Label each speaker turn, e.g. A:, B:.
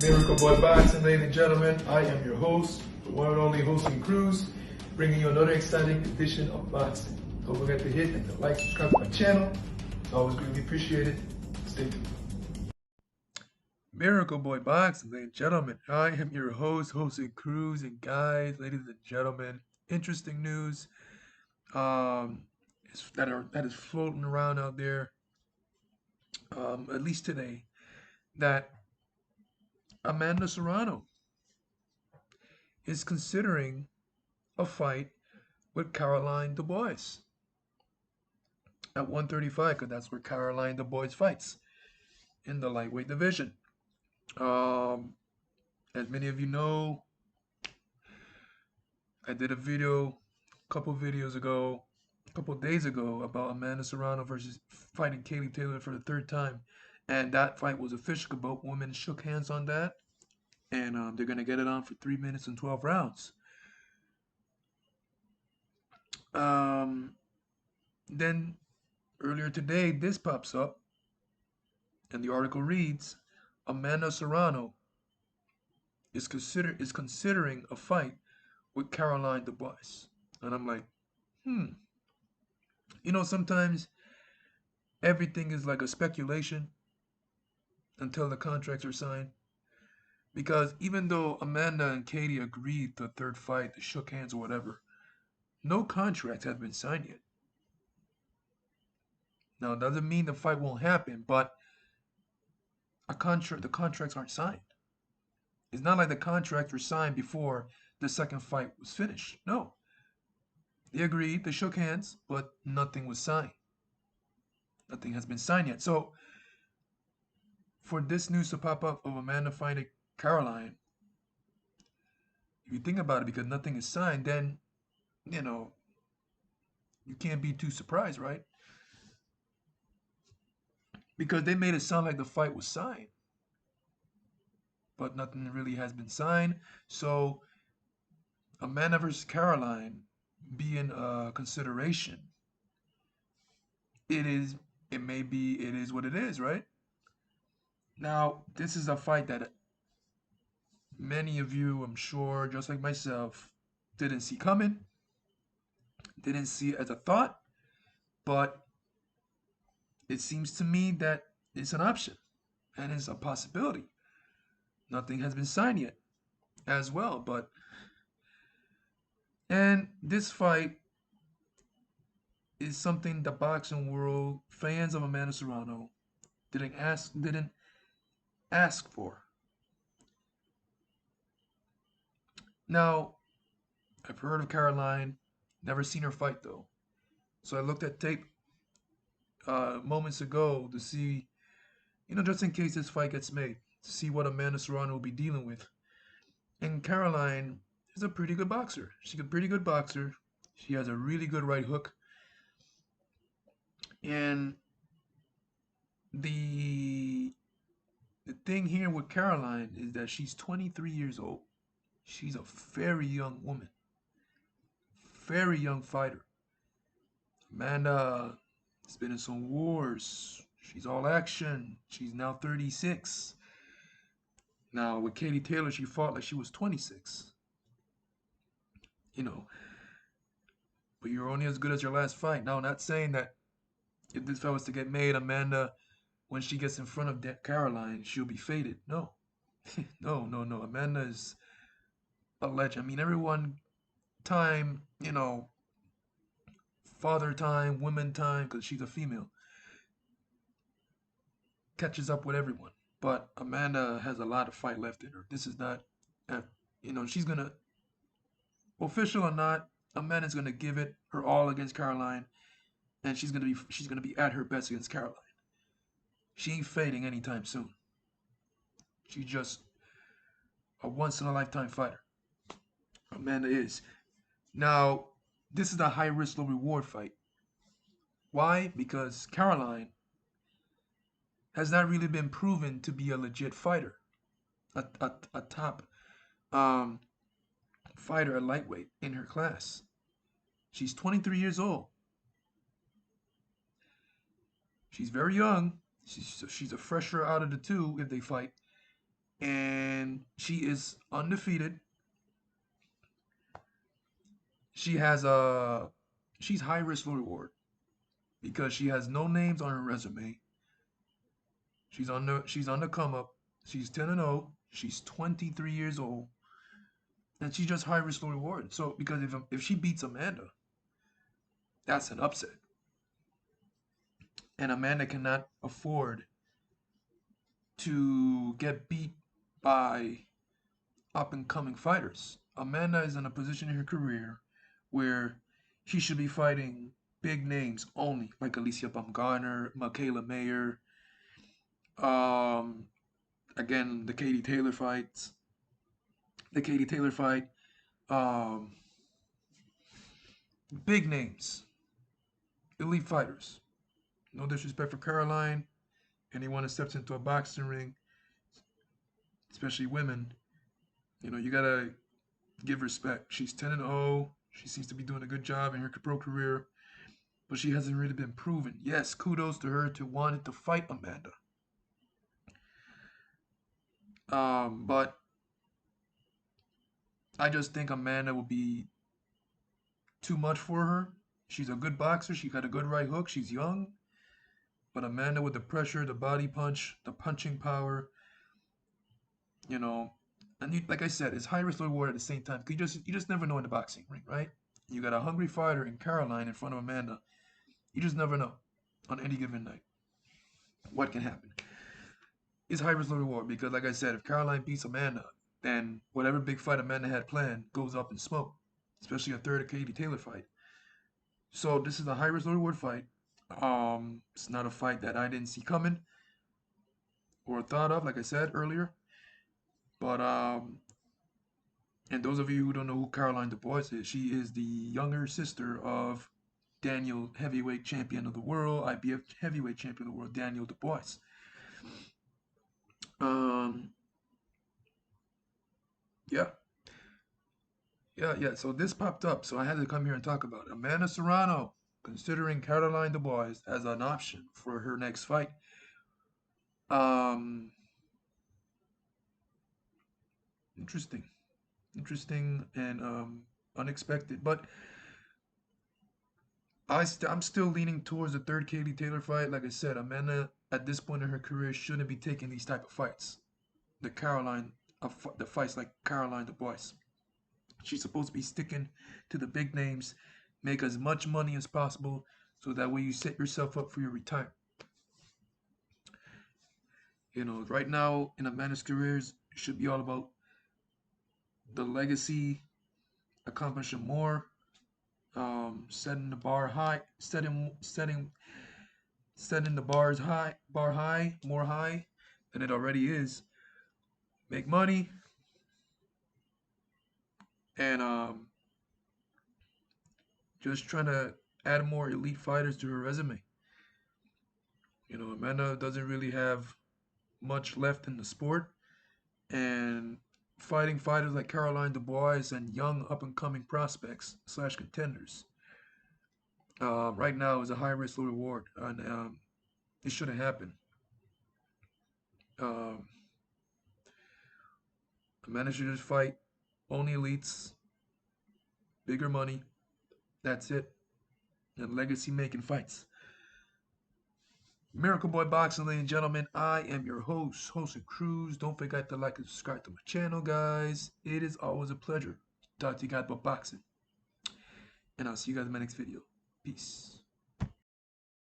A: Miracle Boy Boxing, ladies and gentlemen. I am your host, the one and only Hosting Cruz, bringing you another exciting edition of boxing. Don't forget to hit and like, subscribe to my channel. It's always greatly appreciated. Stay tuned. Miracle Boy Boxing, ladies and gentlemen. I am your host, Hosting Cruz, and guys, ladies and gentlemen, interesting news that is floating around out there, at least today, that Amanda Serrano is considering a fight with Caroline Dubois at 135, because that's where Caroline Dubois fights, in the lightweight division. As many of you know, I did a video a couple days ago, about Amanda Serrano versus fighting Katie Taylor for the third time, and that fight was official. Both women shook hands on that, and they're gonna get it on for 3 minutes and 12 rounds. Then earlier today, this pops up, and the article reads, Amanda Serrano is considering a fight with Caroline Dubois. And I'm like, sometimes everything is like a speculation until the contracts are signed. Because even though Amanda and Katie agreed to a third fight, they shook hands or whatever, no contract has been signed yet. Now, it doesn't mean the fight won't happen, but the contracts aren't signed. It's not like the contracts were signed before the second fight was finished. No. They agreed, they shook hands, but nothing was signed. Nothing has been signed yet. So, for this news to pop up of Amanda fighting Caroline, if you think about it, because nothing is signed, then, you can't be too surprised, right? Because they made it sound like the fight was signed, but nothing really has been signed. So, Amanda versus Caroline being a consideration, it is what it is, right? Now, this is a fight that many of you, I'm sure, just like myself, didn't see coming, didn't see it as a thought, but it seems to me that it's an option and it's a possibility. Nothing has been signed yet as well, and this fight is something the boxing world, fans of Amanda Serrano, didn't ask for. Now, I've heard of Caroline, never seen her fight though. So I looked at tape moments ago to see, just in case this fight gets made, to see what Amanda Serrano will be dealing with. And Caroline is a pretty good boxer. She's a pretty good boxer. She has a really good right hook. And the thing here with Caroline is that she's 23 years old. She's a very young woman. Very young fighter. Amanda has been in some wars. She's all action. She's now 36. Now, with Katie Taylor, she fought like she was 26. But you're only as good as your last fight. Now, I'm not saying that if this fight was to get made, Amanda, when she gets in front of Caroline, she'll be faded. No. No. Amanda is a legend. I mean, everyone time, father time, women time, because she's a female, catches up with everyone. But Amanda has a lot of fight left in her. This is not, she's going to, official or not, Amanda's going to give it her all against Caroline, and she's going to be at her best against Caroline. She ain't fading anytime soon. She's just a once-in-a-lifetime fighter. Amanda is. Now, this is a high-risk, low-reward fight. Why? Because Caroline has not really been proven to be a legit fighter, a top fighter at lightweight in her class. She's 23 years old. She's very young. She's a fresher out of the two if they fight. and she is undefeated. She has a she's high risk low reward because she has no names on her resume. She's on the come up. She's 10-0. She's 23 years old, and she's just high risk low reward. So because if she beats Amanda, that's an upset, and Amanda cannot afford to get beat by up and coming fighters. Amanda is in a position in her career where she should be fighting big names only, like Alicia Baumgartner, Michaela Mayer, um, again the Katie Taylor fight, um, big names, elite fighters. No disrespect for Caroline, anyone that steps into a boxing ring, especially women, you gotta give respect. She's 10-0. She seems to be doing a good job in her pro career, but she hasn't really been proven. Yes, kudos to her to wanting to fight Amanda. But I just think Amanda will be too much for her. She's a good boxer. She got a good right hook. She's young, but Amanda with the pressure, the body punch, the punching power, you know, and like I said, it's high risk low reward at the same time. 'Cause you just never know in the boxing ring, right? You got a hungry fighter in Caroline in front of Amanda. You just never know on any given night what can happen. It's high risk low reward because, like I said, if Caroline beats Amanda, then whatever big fight Amanda had planned goes up in smoke, especially a third Katie Taylor fight. So this is a high risk low reward fight. It's not a fight that I didn't see coming or thought of, like I said earlier. But and those of you who don't know who Caroline Dubois is, she is the younger sister of Daniel heavyweight champion of the world, IBF heavyweight champion of the world, Daniel Dubois. Um, yeah, yeah. So this popped up, so I had to come here and talk about it. Amanda Serrano considering Caroline Dubois as an option for her next fight. Um, interesting, interesting, and unexpected. But I'm still leaning towards the third Katie Taylor fight. Like I said, Amanda at this point in her career shouldn't be taking these type of fights. The fights like Caroline Dubois. She's supposed to be sticking to the big names, make as much money as possible, so that way you set yourself up for your retirement. Right now in Amanda's careers, it should be all about the legacy, accomplishing more, setting the bar high, setting the bar high, more high than it already is. Make money and just trying to add more elite fighters to her resume. Amanda doesn't really have much left in the sport, and fighting fighters like Caroline Dubois and young up and coming prospects slash contenders right now is a high risk low reward, and it shouldn't happen. Um, Amanda should just fight only elites, bigger money. That's it, and legacy making fights. Miracle Boy Boxing, ladies and gentlemen, I am your host Cruz. Don't forget to like and subscribe to my channel, guys. It is always a pleasure to talk to you guys about boxing. And I'll see you guys in my next video. Peace.